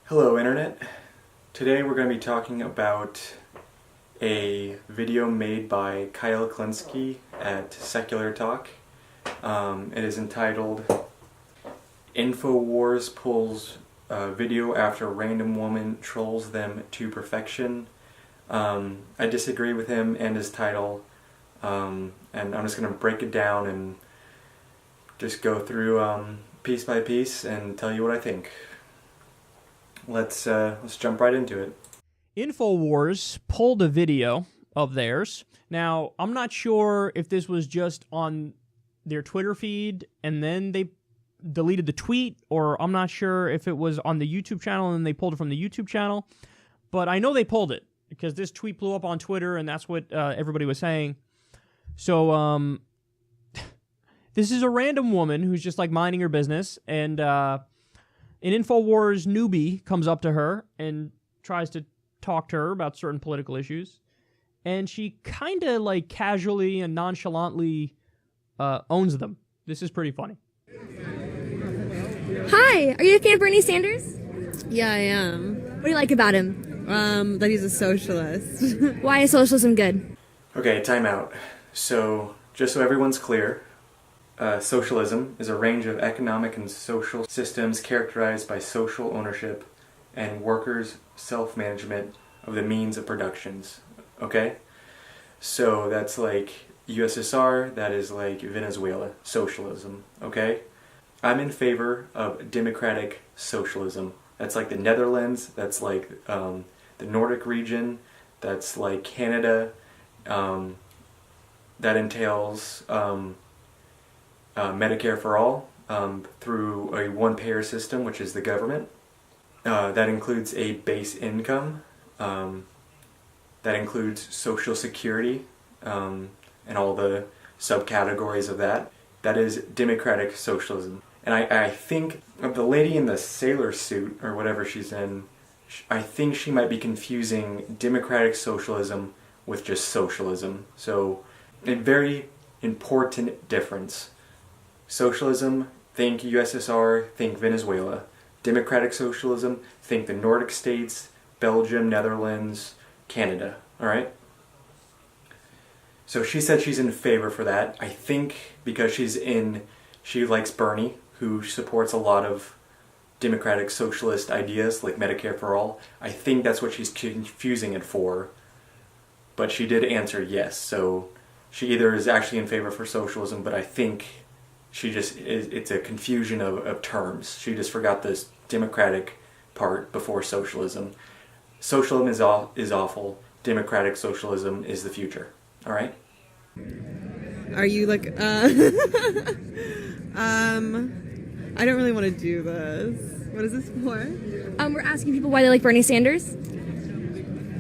Hello Internet. Today we're going to be talking about a video made by Kulinski at Secular Talk. It is entitled Infowars pulls video after random woman trolls them to perfection. I disagree with him and his title, and I'm just going to break it down and just go through piece by piece and tell you what I think. Let's jump right into it. Infowars pulled a video of theirs. Now, I'm not sure if this was just on their Twitter feed and then they deleted the tweet, or I'm not sure if it was on the YouTube channel and they pulled it from the YouTube channel. But I know they pulled it because this tweet blew up on Twitter and that's what everybody was saying. So, this is a random woman who's just like minding her business, and an Infowars newbie comes up to her and tries to talk to her about certain political issues, and she kind of like casually and nonchalantly owns them. This is pretty funny. Hi, are you a fan of Bernie Sanders? Yeah, I am. What do you like about him? That he's a socialist. Why is socialism good? Okay, time out. So, just so everyone's clear, socialism is a range of economic and social systems characterized by social ownership and workers' self-management of the means of productions. Okay? So that's like USSR, that is like Venezuela, socialism. Okay? I'm in favor of democratic socialism. That's like the Netherlands, that's like the Nordic region, that's like Canada, that entails Medicare for all through a one-payer system, which is the government. That includes a base income. That includes Social Security and all the subcategories of that. That is democratic socialism. And I think the lady in the sailor suit, or whatever she's in, I think she might be confusing democratic socialism with just socialism. So, a very important difference. Socialism, think USSR, think Venezuela. Democratic socialism, think the Nordic states, Belgium, Netherlands, Canada. Alright? So she said she's in favor for that. I think because she likes Bernie, who supports a lot of democratic socialist ideas like Medicare for all. I think that's what she's confusing it for. But she did answer yes, so she either is actually in favor for socialism, but I think it's a confusion of terms. She just forgot this democratic part before socialism. Socialism is awful. Democratic socialism is the future. All right? Are you like, I don't really want to do this. What is this for? We're asking people why they like Bernie Sanders.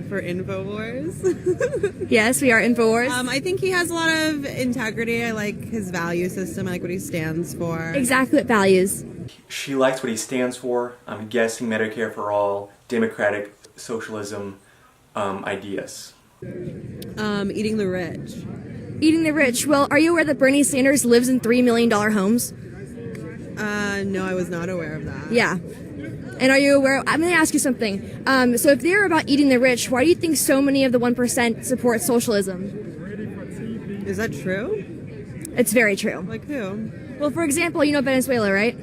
For Infowars? Yes, we are Infowars. I think he has a lot of integrity. I like his value system. I like what he stands for. Exactly what values. She likes what he stands for. I'm guessing Medicare for all, democratic socialism ideas. Eating the rich. Eating the rich. Well, are you aware that Bernie Sanders lives in $3 million homes? No, I was not aware of that. Yeah. And are you aware? I'm going to ask you something. So if they're about eating the rich, why do you think so many of the 1% support socialism? Is that true? It's very true. Like who? Well, for example, you know Venezuela, right?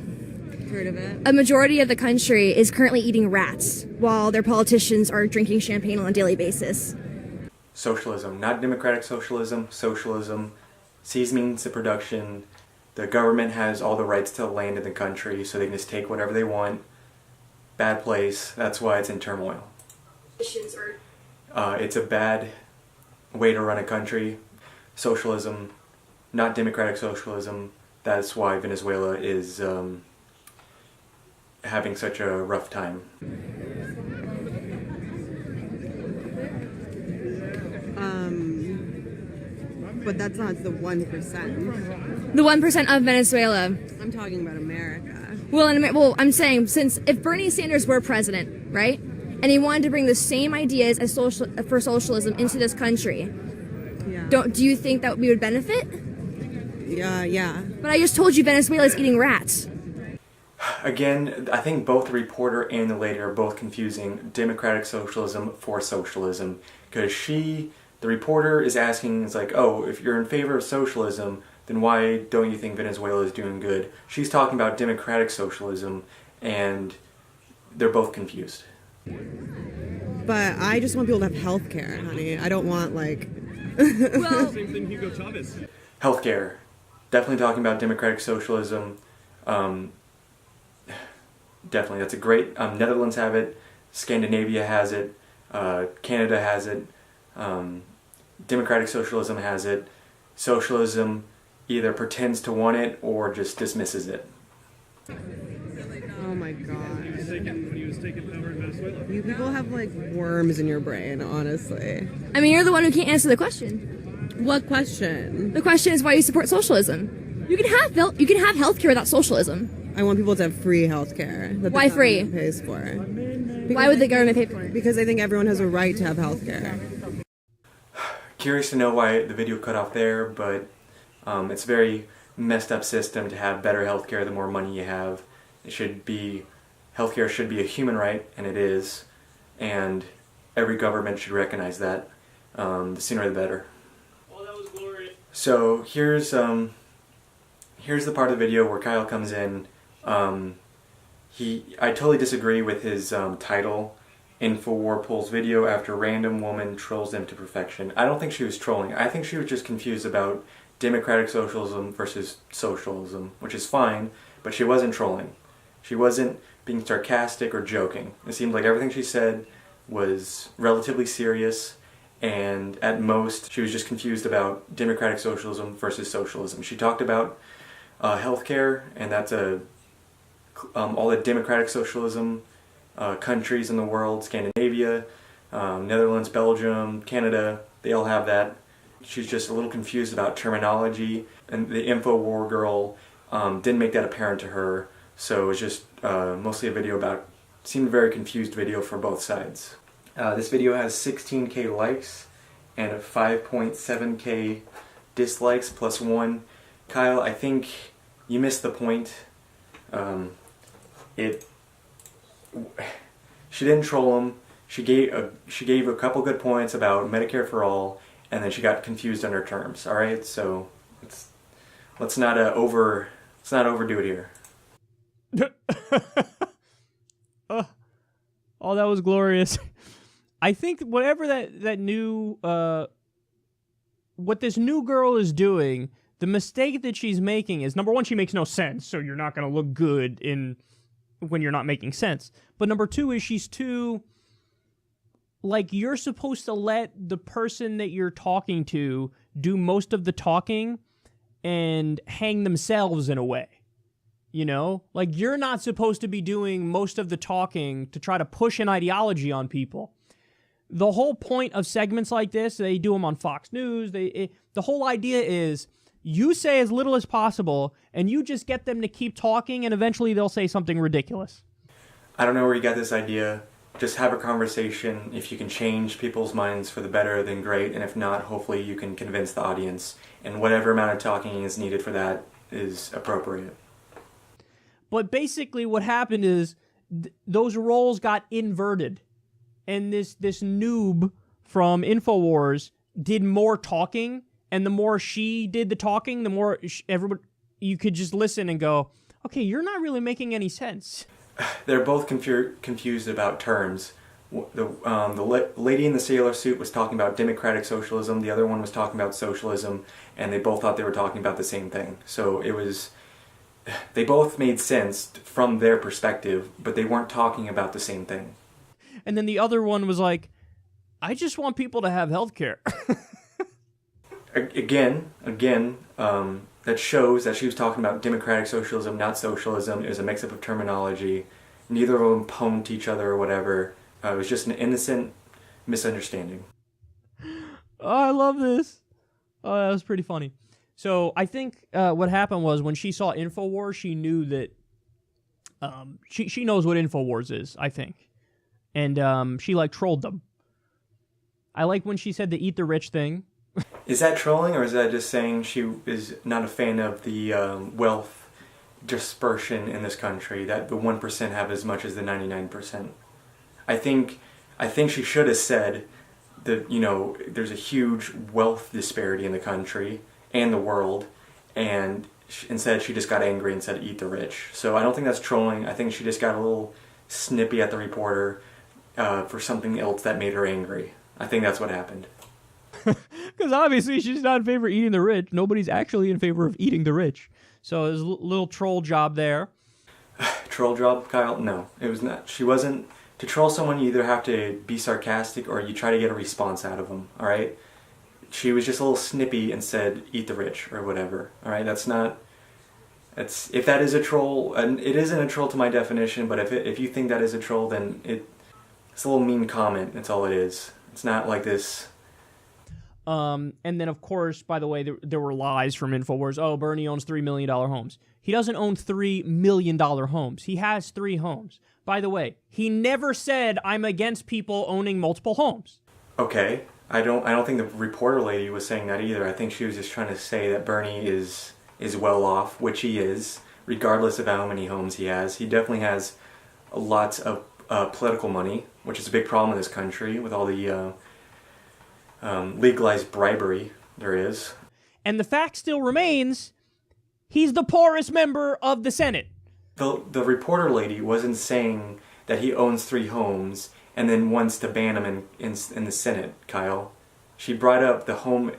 Heard of it. A majority of the country is currently eating rats, while their politicians are drinking champagne on a daily basis. Socialism, not democratic socialism. Socialism sees means of production. The government has all the rights to the land in the country, so they can just take whatever they want. Bad place. That's why it's in turmoil. It's a bad way to run a country. Socialism, not democratic socialism. That's why Venezuela is having such a rough time. But that's not the 1%. The 1% of Venezuela. I'm talking about America. Well, I'm saying, since if Bernie Sanders were president, right, and he wanted to bring the same ideas as for socialism into this country, Yeah. do you think that we would benefit? Yeah. But I just told you Venezuela is eating rats. Again, I think both the reporter and the lady are both confusing democratic socialism for socialism, because the reporter is asking, it's like, oh, if you're in favor of socialism, then why don't you think Venezuela is doing good? She's talking about democratic socialism, and they're both confused. But I just want people to have health care, honey. I don't want, like... Well, Same thing Hugo Chavez. Healthcare. Definitely talking about democratic socialism. Definitely, that's a great... Netherlands have it. Scandinavia has it. Canada has it. Democratic socialism has it. Socialism either pretends to want it or just dismisses it. Oh my god. When he was taking power in Venezuela. You people have, like, worms in your brain, honestly. I mean, you're the one who can't answer the question. What question? The question is why you support socialism. You can have healthcare without socialism. I want people to have free health care. Why free? Pays for. Why would the government pay for it? Because I think everyone has a right to have health care. Curious to know why the video cut off there, but it's a very messed up system to have better healthcare the more money you have. Healthcare should be a human right, and it is, and every government should recognize that. The sooner the better. Oh, that was glorious. So here's the part of the video where Kyle comes in. I totally disagree with his title. Infowar pulls video after random woman trolls them to perfection. I don't think she was trolling. I think she was just confused about democratic socialism versus socialism, which is fine, but she wasn't trolling. She wasn't being sarcastic or joking. It seemed like everything she said was relatively serious, and at most she was just confused about democratic socialism versus socialism. She talked about healthcare, and that's all the democratic socialism countries in the world, Scandinavia, Netherlands, Belgium, Canada, they all have that. She's just a little confused about terminology, and the Infowar girl didn't make that apparent to her, so it was just mostly a video seemed a very confused video for both sides. This video has 16K likes and 5.7K dislikes plus 1. Kyle, I think you missed the point. She didn't troll him. She gave a couple good points about Medicare for all, and then she got confused on her terms. All right, so let's not overdo it here. Oh, that was glorious. I think whatever that new what this new girl is doing, the mistake that she's making is, number one, she makes no sense, so you're not going to look good when you're not making sense. But number two is she's too, like, you're supposed to let the person that you're talking to do most of the talking and hang themselves in a way. You know? Like, you're not supposed to be doing most of the talking to try to push an ideology on people. The whole point of segments like this, they do them on Fox News, the whole idea is you say as little as possible, and you just get them to keep talking, and eventually they'll say something ridiculous. I don't know where you got this idea. Just have a conversation. If you can change people's minds for the better, then great. And if not, hopefully you can convince the audience. And whatever amount of talking is needed for that is appropriate. But basically what happened is those roles got inverted. And this noob from Infowars did more talking. And the more she did the talking, the more everybody, you could just listen and go, okay, you're not really making any sense. They're both confused about terms. The lady in the sailor suit was talking about democratic socialism. The other one was talking about socialism. And they both thought they were talking about the same thing. So they both made sense from their perspective, but they weren't talking about the same thing. And then the other one was like, I just want people to have health care. Again, that shows that she was talking about democratic socialism, not socialism. It was a mix-up of terminology. Neither of them pwned each other or whatever. It was just an innocent misunderstanding. Oh, I love this. Oh, that was pretty funny. So I think what happened was when she saw Infowars, she knew that she knows what Infowars is, I think. And she, like, trolled them. I like when she said the eat the rich thing. Is that trolling, or is that just saying she is not a fan of the wealth dispersion in this country, that the 1% have as much as the 99%. I think she should have said that, there's a huge wealth disparity in the country and the world, and instead she just got angry and said, eat the rich. So I don't think that's trolling. I think she just got a little snippy at the reporter for something else that made her angry. I think that's what happened. Because obviously she's not in favor of eating the rich. Nobody's actually in favor of eating the rich. So there's a little troll job there. Troll job, Kyle? No, it was not. She wasn't. To troll someone, you either have to be sarcastic or you try to get a response out of them, all right? She was just a little snippy and said, eat the rich, or whatever, all right? If that is a troll, and it isn't a troll to my definition, but if you think that is a troll, then it's a little mean comment, that's all it is. It's not like this. And then, of course, by the way, there were lies from Infowars. Oh, Bernie owns $3 million homes. He doesn't own $3 million homes. He has 3 homes. By the way, he never said, I'm against people owning multiple homes. Okay. I don't think the reporter lady was saying that either. I think she was just trying to say that Bernie is well off, which he is, regardless of how many homes he has. He definitely has lots of political money, which is a big problem in this country with all the legalized bribery there is. And the fact still remains, he's the poorest member of the Senate. The reporter lady wasn't saying that he owns 3 homes and then wants to ban him in the Senate, Kyle. She brought up the home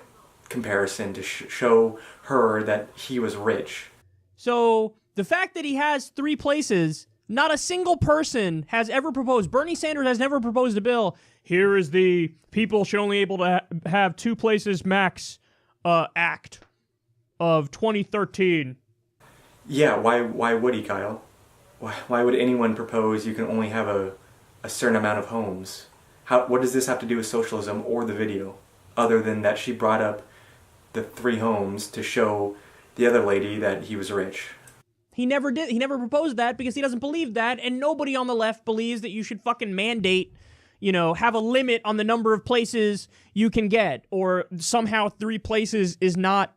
comparison to show her that he was rich. So the fact that he has 3 places, not a single person has ever proposed. Bernie Sanders has never proposed a bill. Here is the people should only able to have 2 places max act of 2013. Yeah, why would he, Kyle? Why would anyone propose you can only have a certain amount of homes? What does this have to do with socialism or the video? Other than that she brought up the 3 homes to show the other lady that he was rich. He never did. He never proposed that because he doesn't believe that, and nobody on the left believes that you should fucking mandate, have a limit on the number of places you can get, or somehow 3 places is not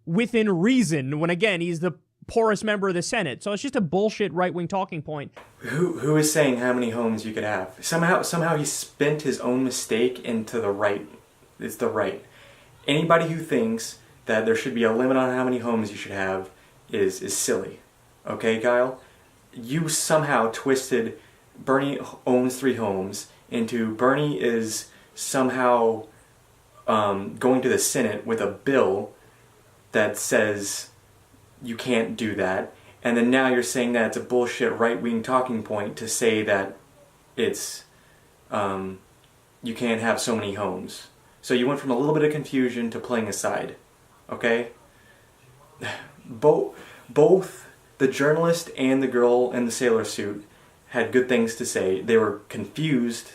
within reason when, again, he's the poorest member of the Senate. So it's just a bullshit right-wing talking point. Who is saying how many homes you could have? Somehow he spent his own mistake into the right. It's the right. Anybody who thinks that there should be a limit on how many homes you should have is silly. Okay, Kyle? You somehow twisted Bernie owns 3 homes into Bernie is somehow going to the Senate with a bill that says you can't do that, and then now you're saying that it's a bullshit right-wing talking point to say that it's you can't have so many homes. So you went from a little bit of confusion to playing a side, okay? Both the journalist and the girl in the sailor suit had good things to say. They were confused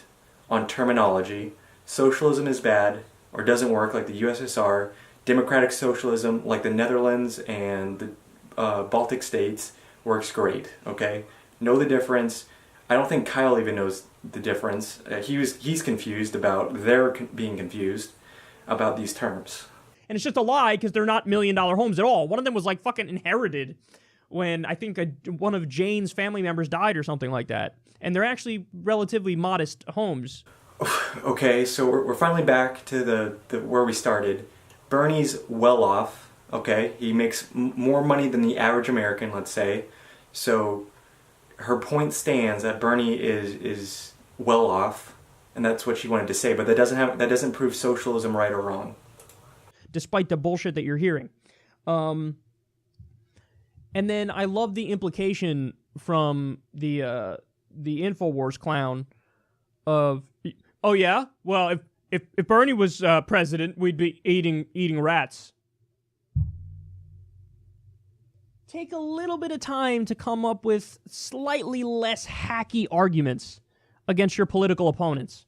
on terminology. Socialism is bad or doesn't work like the USSR. Democratic socialism, like the Netherlands and the Baltic states, works great, okay? Know the difference. I don't think Kyle even knows the difference. He's confused about being confused about these terms. And it's just a lie because they're not $1 million homes at all. One of them was like fucking inherited when I think one of Jane's family members died or something like that. And they're actually relatively modest homes. Okay, so we're finally back to the where we started. Bernie's well off, okay? He makes more money than the average American, let's say. So her point stands that Bernie is well off, and that's what she wanted to say. But that doesn't prove socialism right or wrong. Despite the bullshit that you're hearing. And then I love the implication from the Infowars clown of, oh yeah, well if Bernie was president, we'd be eating rats. Take a little bit of time to come up with slightly less hacky arguments against your political opponents.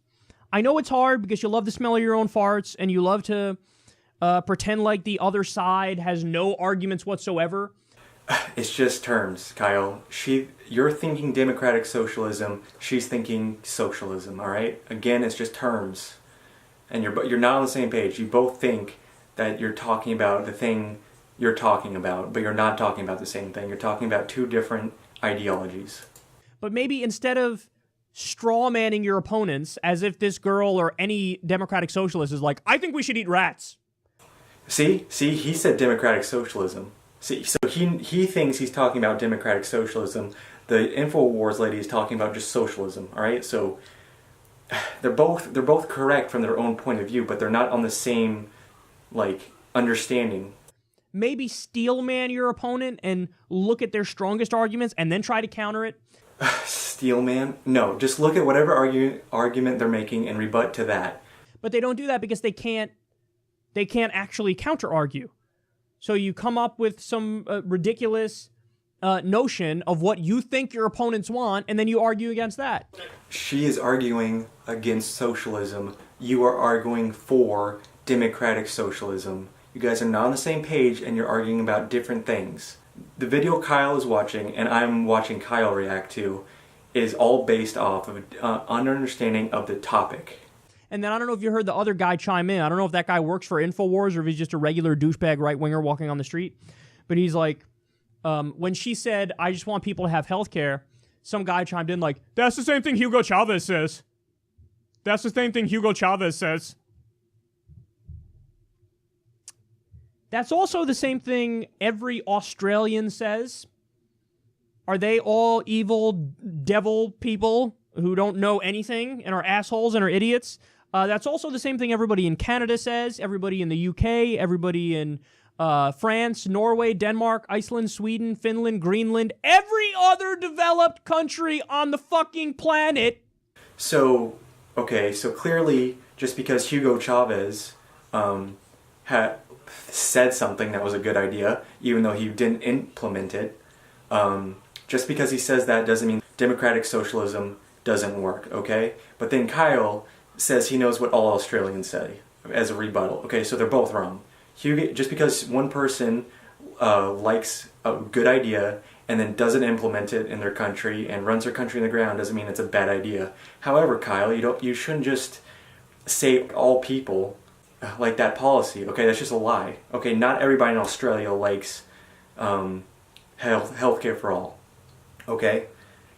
I know it's hard because you love the smell of your own farts and you love to pretend like the other side has no arguments whatsoever. It's just terms, Kyle. You're thinking democratic socialism. She's thinking socialism. All right. Again, it's just terms, and you're not on the same page. You both think that you're talking about the thing you're talking about, but you're not talking about the same thing. You're talking about two different ideologies. But maybe instead of straw manning your opponents as if this girl or any democratic socialist is like, I think we should eat rats. See, he said democratic socialism. See, so he thinks he's talking about democratic socialism. The Infowars lady is talking about just socialism. All right, so they're both correct from their own point of view, but they're not on the same understanding. Maybe steel man your opponent and look at their strongest arguments and then try to counter it. Steel man? No, just look at whatever argument they're making and rebut to that. But they don't do that because they can't actually counter argue. So you come up with some ridiculous notion of what you think your opponents want, and then you argue against that. She is arguing against socialism. You are arguing for democratic socialism. You guys are not on the same page, and you're arguing about different things. The video Kyle is watching, and I'm watching Kyle react to, is all based off of an understanding of the topic. And then I don't know if you heard the other guy chime in. I don't know if that guy works for Infowars or if he's just a regular douchebag right-winger walking on the street. But he's like, when she said, I just want people to have health care, some guy chimed in like, that's the same thing Hugo Chavez says. That's the same thing Hugo Chavez says. That's also the same thing every Australian says. Are they all evil devil people who don't know anything and are assholes and are idiots? That's also the same thing everybody in Canada says, everybody in the UK, everybody in France, Norway, Denmark, Iceland, Sweden, Finland, Greenland, every other developed country on the fucking planet. So clearly, just because Hugo Chavez had said something that was a good idea, even though he didn't implement it, just because he says that doesn't mean democratic socialism doesn't work, okay? But then Kyle says he knows what all Australians say as a rebuttal. Okay, so they're both wrong. Just because one person likes a good idea and then doesn't implement it in their country and runs their country in the ground doesn't mean it's a bad idea. However, Kyle, you shouldn't just say all people like that policy. Okay, that's just a lie. Okay, not everybody in Australia likes healthcare for all. Okay,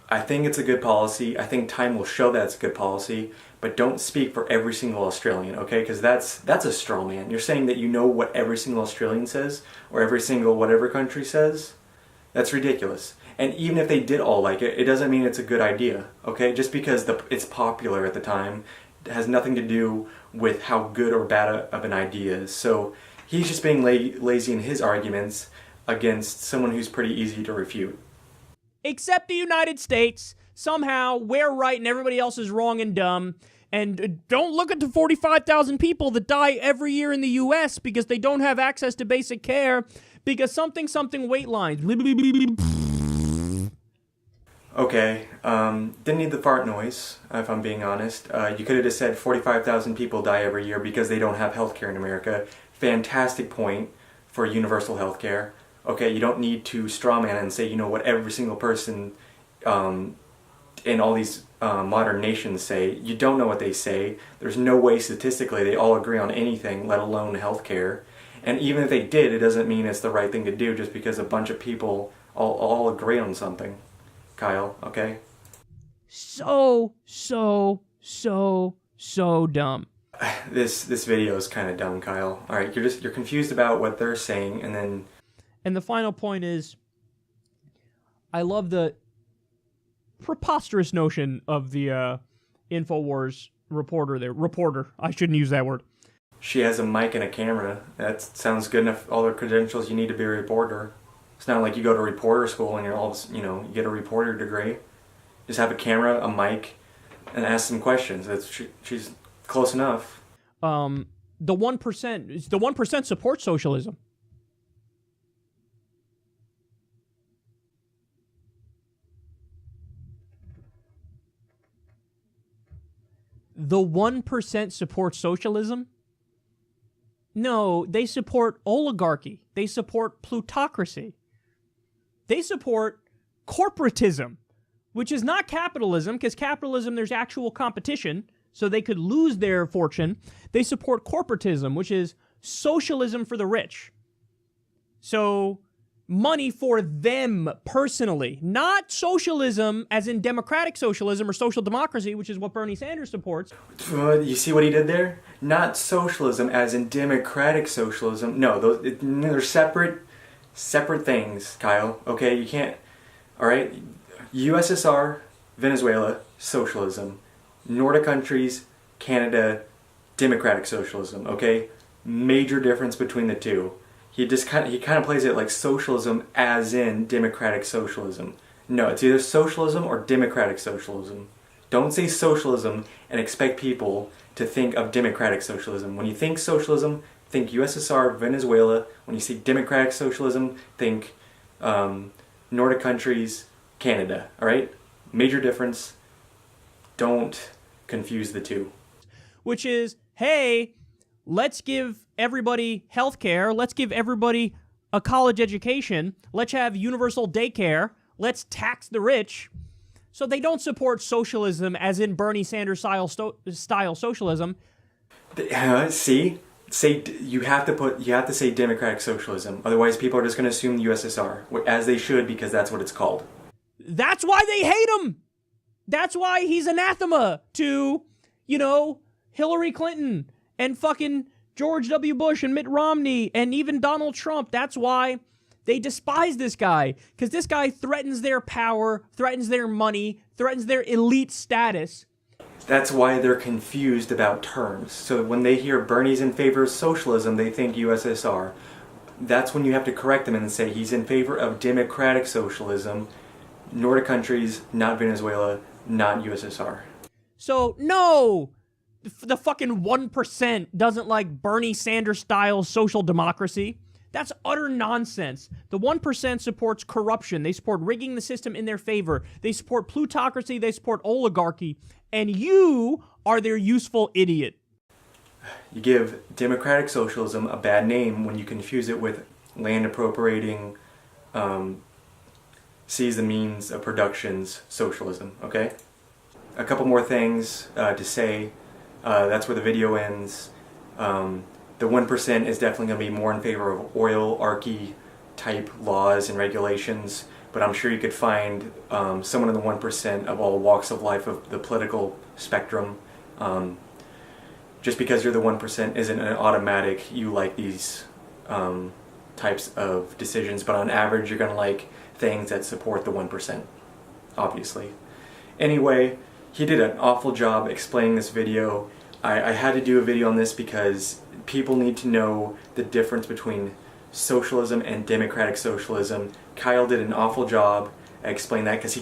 I think it's a good policy. I think time will show that it's a good policy. But don't speak for every single Australian, okay? Because that's a straw man. You're saying that you know what every single Australian says or every single whatever country says. That's ridiculous. And even if they did all like it, it doesn't mean it's a good idea, okay? Just because it's popular at the time has nothing to do with how good or bad of an idea is. So he's just being lazy in his arguments against someone who's pretty easy to refute. Except the United States. Somehow, we're right and everybody else is wrong and dumb. And don't look at the 45,000 people that die every year in the U.S. because they don't have access to basic care because something wait lines. Okay, didn't need the fart noise, if I'm being honest. You could have just said 45,000 people die every year because they don't have healthcare in America. Fantastic point for universal healthcare. Okay, you don't need to strawman and say you know what every single person in all these modern nations say. You don't know what they say. There's no way statistically they all agree on anything, let alone healthcare. And even if they did, it doesn't mean it's the right thing to do just because a bunch of people all agree on something. Kyle, okay? So dumb. This video is kind of dumb, Kyle. All right, you're confused about what they're saying, and then. And the final point is, I love the preposterous notion of the Infowars reporter. I shouldn't use that word. She has a mic and a camera. That sounds good enough. All the credentials you need to be a reporter. It's not like you go to reporter school and you get a reporter degree. Just have a camera, a mic, and ask some questions. She's close enough. The 1% support socialism. The 1% support socialism? No, they support oligarchy. They support plutocracy. They support corporatism, which is not capitalism, because capitalism, there's actual competition, so they could lose their fortune. They support corporatism, which is socialism for the rich. So money for them personally, not socialism as in democratic socialism or social democracy, which is what Bernie Sanders supports. You see what he did there? Not socialism as in democratic socialism. No, they're separate things, Kyle. Okay, you can't. All right, USSR, Venezuela, socialism. Nordic countries, Canada, democratic socialism. Okay, major difference between the two. He kind of plays it like socialism as in democratic socialism. No, it's either socialism or democratic socialism. Don't say socialism and expect people to think of democratic socialism. When you think socialism, think USSR, Venezuela. When you see democratic socialism, think Nordic countries, Canada. All right? Major difference. Don't confuse the two. Which is, hey, let's give everybody health care. Let's give everybody a college education. Let's have universal daycare. Let's tax the rich. So they don't support socialism as in Bernie Sanders style socialism. See? You have to say democratic socialism. Otherwise, people are just going to assume the USSR, as they should, because that's what it's called. That's why they hate him. That's why he's anathema to, Hillary Clinton and fucking George W. Bush and Mitt Romney and even Donald Trump. That's why they despise this guy, because this guy threatens their power, threatens their money, threatens their elite status. That's why they're confused about terms. So when they hear Bernie's in favor of socialism, they think USSR. That's when you have to correct them and say he's in favor of democratic socialism, Nordic countries, not Venezuela, not USSR. So, no! The fucking 1% doesn't like Bernie Sanders-style social democracy. That's utter nonsense. The 1% supports corruption. They support rigging the system in their favor. They support plutocracy. They support oligarchy. And you are their useful idiot. You give democratic socialism a bad name when you confuse it with land appropriating, seize the means of production's socialism, okay? A couple more things to say. That's where the video ends. The 1% is definitely going to be more in favor of oilarchy type laws and regulations, but I'm sure you could find someone in the 1% of all walks of life of the political spectrum. Just because you're the 1% isn't an automatic you like these types of decisions, but on average you're going to like things that support the 1%, obviously. Anyway, he did an awful job explaining this video. I had to do a video on this because people need to know the difference between socialism and democratic socialism. Kyle did an awful job at explaining that because he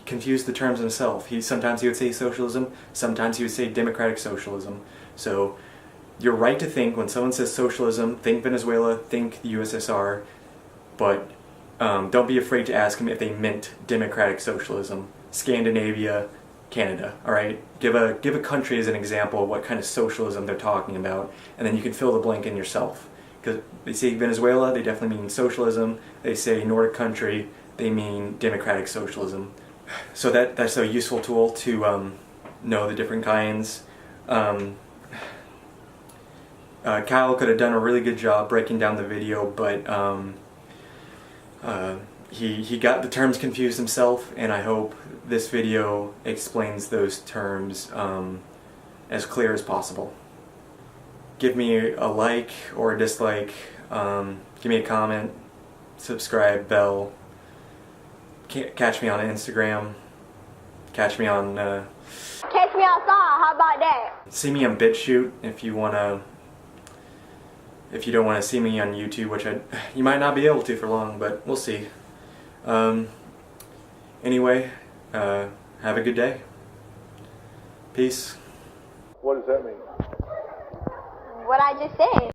confused the terms himself. Sometimes he would say socialism, sometimes he would say democratic socialism. So you're right to think when someone says socialism, think Venezuela, think the USSR, but don't be afraid to ask them if they meant democratic socialism, Scandinavia, Canada, all right? Give a country as an example of what kind of socialism they're talking about, and then you can fill the blank in yourself. Because they say Venezuela, they definitely mean socialism. They say Nordic country, they mean democratic socialism. So that's a useful tool to know the different kinds. Kyle could have done a really good job breaking down the video, but he got the terms confused himself, and I hope this video explains those terms as clear as possible. Give me a like or a dislike, give me a comment, subscribe, bell, catch me on Instagram, catch me on outside, how about that? see me on BitChute if you don't want to see me on YouTube, which you might not be able to for long, but we'll see. Anyway, have a good day. Peace. What I just said.